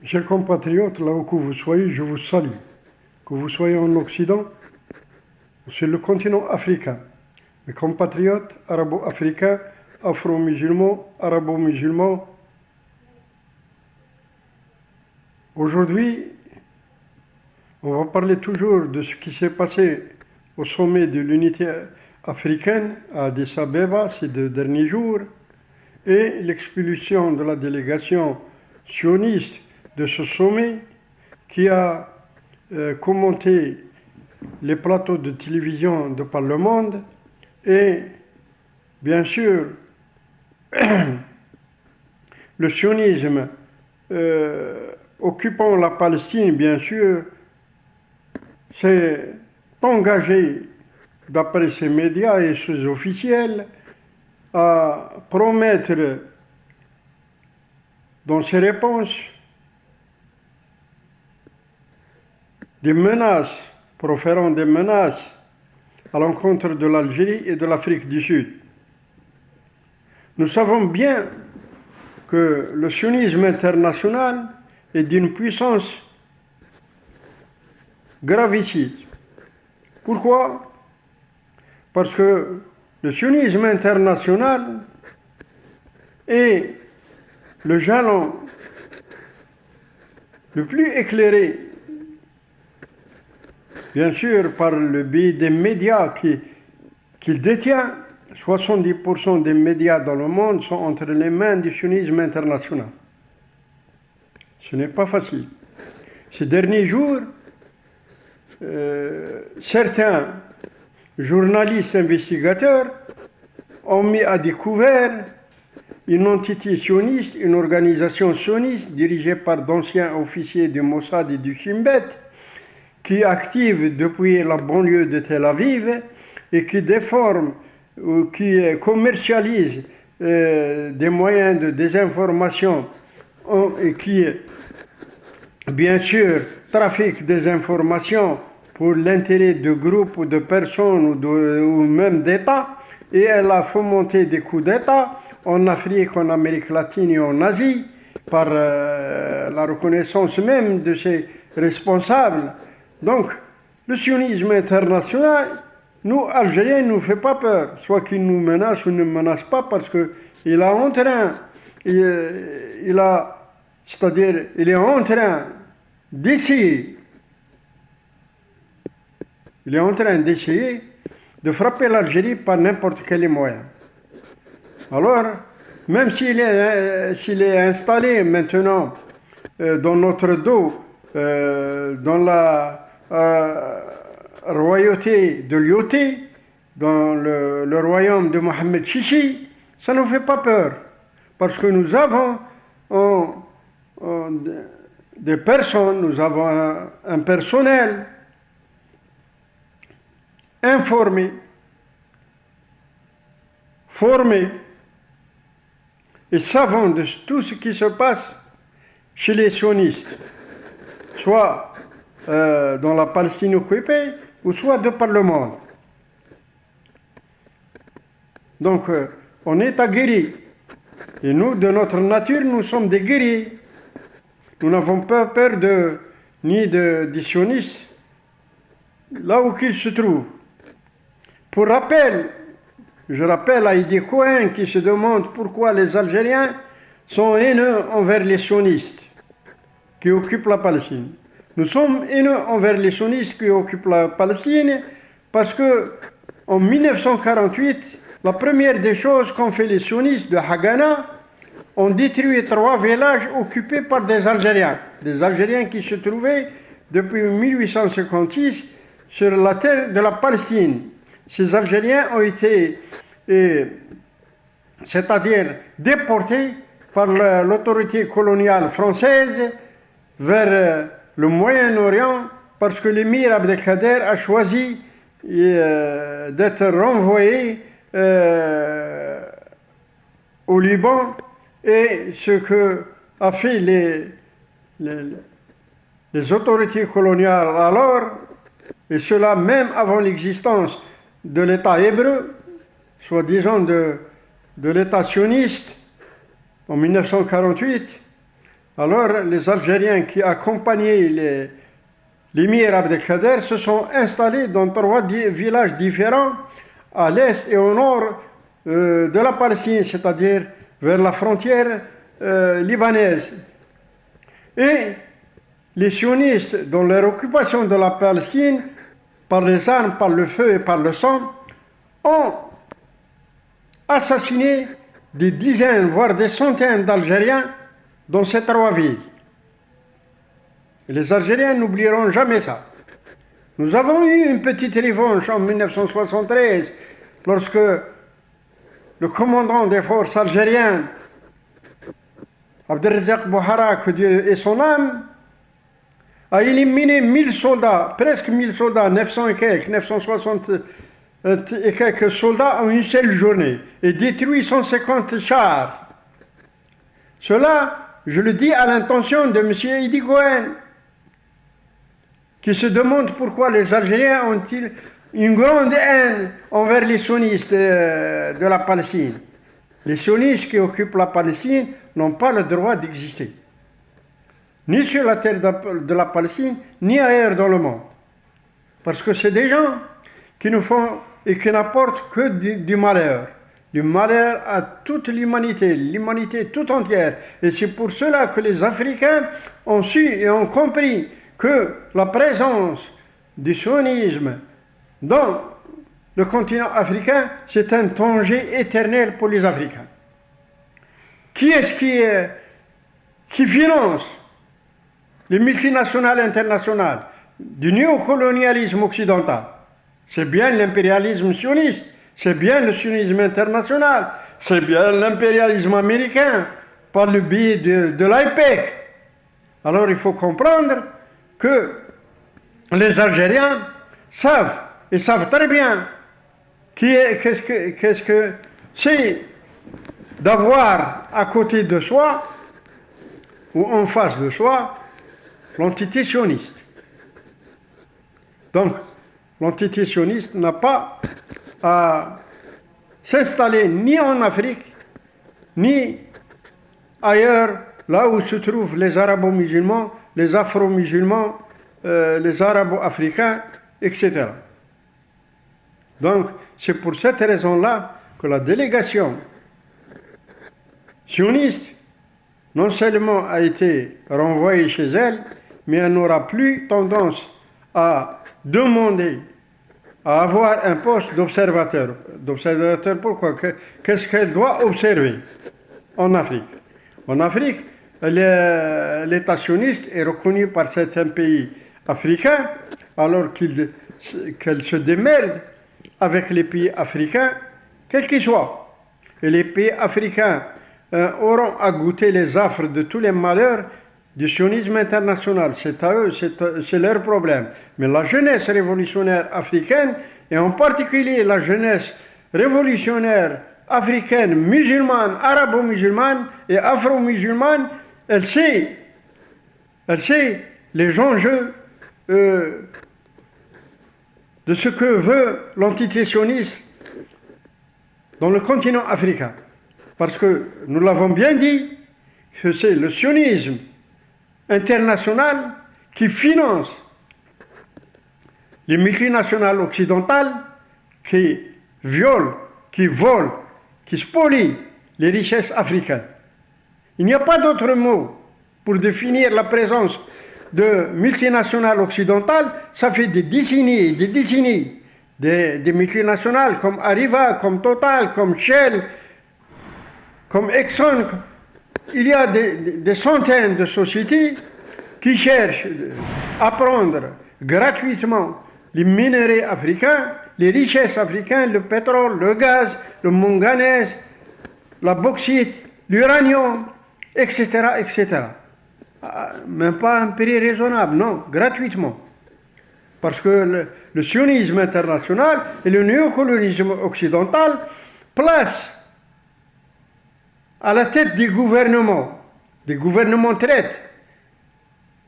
Chers compatriotes, là où que vous soyez, je vous salue. Que vous soyez en Occident, sur le continent africain. Mes compatriotes arabo-africains, afro-musulmans, arabo-musulmans. Aujourd'hui, on va parler toujours de ce qui s'est passé au sommet de l'unité africaine à Addis Abeba ces 2 derniers jours et l'expulsion de la délégation sioniste de ce sommet qui a commenté les plateaux de télévision de par le monde et bien sûr le sionisme occupant la Palestine, bien sûr, s'est engagé, d'après ces médias et ces officiels, à promettre dans ses réponses des menaces, proférant des menaces à l'encontre de l'Algérie et de l'Afrique du Sud. Nous savons bien que le sionisme international est d'une puissance gravissime. Pourquoi? Parce que le sionisme international est le jalon le plus éclairé, bien sûr par le biais des médias qu'il détient. 70% des médias dans le monde sont entre les mains du sionisme international. Ce n'est pas facile. Ces derniers jours, certains journalistes investigateurs ont mis à découvert une entité sioniste, une organisation sioniste dirigée par d'anciens officiers du Mossad et du Shin Bet, qui est active depuis la banlieue de Tel Aviv et qui déforme ou qui commercialise des moyens de désinformation et qui, bien sûr, trafique des informations pour l'intérêt de groupes ou de personnes ou même d'États, et elle a fomenté des coups d'État en Afrique, en Amérique latine et en Asie, par la reconnaissance même de ses responsables. Donc, le sionisme international, nous, Algériens, ne nous fait pas peur, soit qu'il nous menace ou ne menace pas, parce qu'il est en train d'essayer de frapper l'Algérie par n'importe quel moyen. Alors, même s'il est installé maintenant dans notre dos, dans la royauté de Lyoté, dans le royaume de Mohamed Chichi, ça ne nous fait pas peur, parce que nous avons des personnes, nous avons un personnel informé, formé et savant de tout ce qui se passe chez les sionistes, soit dans la Palestine occupée, ou soit de par le monde. Donc, on est aguerris. Et nous, de notre nature, nous sommes des guerriers. Nous n'avons pas peur ni des sionistes, là où qu'ils se trouvent. Pour rappel, je rappelle à Heidi Cohen qui se demande pourquoi les Algériens sont haineux envers les sionistes qui occupent la Palestine. Nous sommes haineux envers les sionistes qui occupent la Palestine parce que en 1948, la première des choses qu'ont fait les sionistes de Haganah, ont détruit 3 villages occupés par des Algériens qui se trouvaient depuis 1856 sur la terre de la Palestine. Ces Algériens ont été, c'est-à-dire déportés par l'autorité coloniale française vers le Moyen-Orient parce que l'émir Abdelkader a choisi d'être renvoyé au Liban, et ce que a fait les autorités coloniales alors, et cela même avant l'existence de l'État hébreu, soi-disant de l'État sioniste, en 1948, Alors les Algériens qui accompagnaient l'émir Abdelkader se sont installés dans 3 villages différents à l'est et au nord de la Palestine, c'est-à-dire vers la frontière libanaise. Et les sionistes, dans leur occupation de la Palestine, par les armes, par le feu et par le sang, ont assassiné des dizaines, voire des centaines d'Algériens dans ces 3 villes. Et les Algériens n'oublieront jamais ça. Nous avons eu une petite revanche en 1973, lorsque le commandant des forces algériennes, Abdelrazak Bouhara, que Dieu ait son âme, a éliminé 1000 soldats, presque 1000 soldats, 900 et quelques, 960 et quelques soldats en une seule journée, et détruit 150 chars. Cela, je le dis à l'intention de M. Idi Cohen, qui se demande pourquoi les Algériens ont-ils une grande haine envers les sionistes de la Palestine. Les sionistes qui occupent la Palestine n'ont pas le droit d'exister, ni sur la terre de la Palestine, ni ailleurs dans le monde. Parce que c'est des gens qui nous font et qui n'apportent que du malheur à toute l'humanité tout entière. Et c'est pour cela que les Africains ont su et ont compris que la présence du sionisme dans le continent africain, c'est un danger éternel pour les Africains. Qui est-ce qui finance les multinationales internationales du néocolonialisme occidental? C'est bien l'impérialisme sioniste, c'est bien le sionisme international, c'est bien l'impérialisme américain par le biais de l'AIPEC. Alors il faut comprendre que les Algériens savent très bien qu'est-ce que c'est d'avoir à côté de soi ou en face de soi l'entité sioniste. Donc, l'entité sioniste n'a pas à s'installer ni en Afrique, ni ailleurs, là où se trouvent les arabo-musulmans, les afro-musulmans, les arabo-africains, etc. Donc, c'est pour cette raison-là que la délégation sioniste, non seulement a été renvoyée chez elle, mais elle n'aura plus tendance à demander à avoir un poste d'observateur. D'observateur pourquoi? Qu'est-ce qu'elle doit observer en Afrique? En Afrique, l'État sioniste est reconnu par certains pays africains, alors qu'elle se démerde avec les pays africains, quels qu'ils soient. Et les pays africains auront à goûter les affres de tous les malheurs du sionisme international. C'est à eux, c'est leur problème. Mais la jeunesse révolutionnaire africaine, et en particulier la jeunesse révolutionnaire africaine, musulmane, arabo-musulmane et afro-musulmane, elle sait les enjeux de ce que veut l'entité sioniste dans le continent africain. Parce que nous l'avons bien dit, que c'est le sionisme international qui finance les multinationales occidentales qui violent, qui volent, qui spolient les richesses africaines. Il n'y a pas d'autre mot pour définir la présence de multinationales occidentales. Ça fait des décennies et des décennies. Des multinationales comme Arriva, comme Total, comme Shell, comme Exxon. Il y a des centaines de sociétés qui cherchent à prendre gratuitement les minerais africains, les richesses africaines, le pétrole, le gaz, le manganèse, la bauxite, l'uranium, etc., etc. Même pas un prix raisonnable, non, gratuitement. Parce que le sionisme international et le néocolonialisme occidental placent à la tête des gouvernements traites,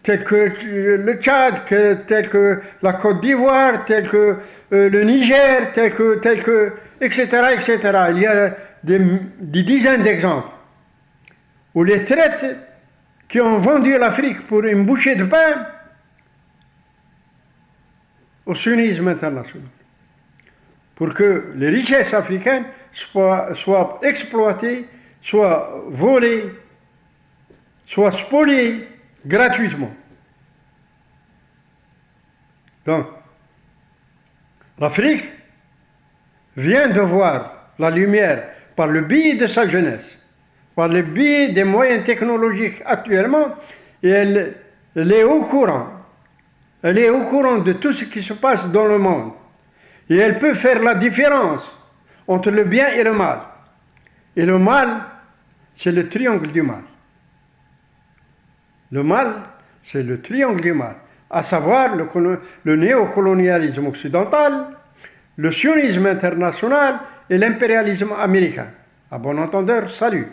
tels que le Tchad, tels que la Côte d'Ivoire, tels que le Niger, tels que, etc., etc. Il y a des dizaines d'exemples où les traites qui ont vendu l'Afrique pour une bouchée de pain au sionisme international, pour que les richesses africaines soient exploitées, soient volées, soient spoliées gratuitement. Donc, l'Afrique vient de voir la lumière par le biais de sa jeunesse, par le biais des moyens technologiques actuellement, et elle est au courant. Elle est au courant de tout ce qui se passe dans le monde. Et elle peut faire la différence entre le bien et le mal. Et le mal, c'est le triangle du mal. Le mal, c'est le triangle du mal, à savoir le néocolonialisme occidental, le sionisme international et l'impérialisme américain. À bon entendeur, salut.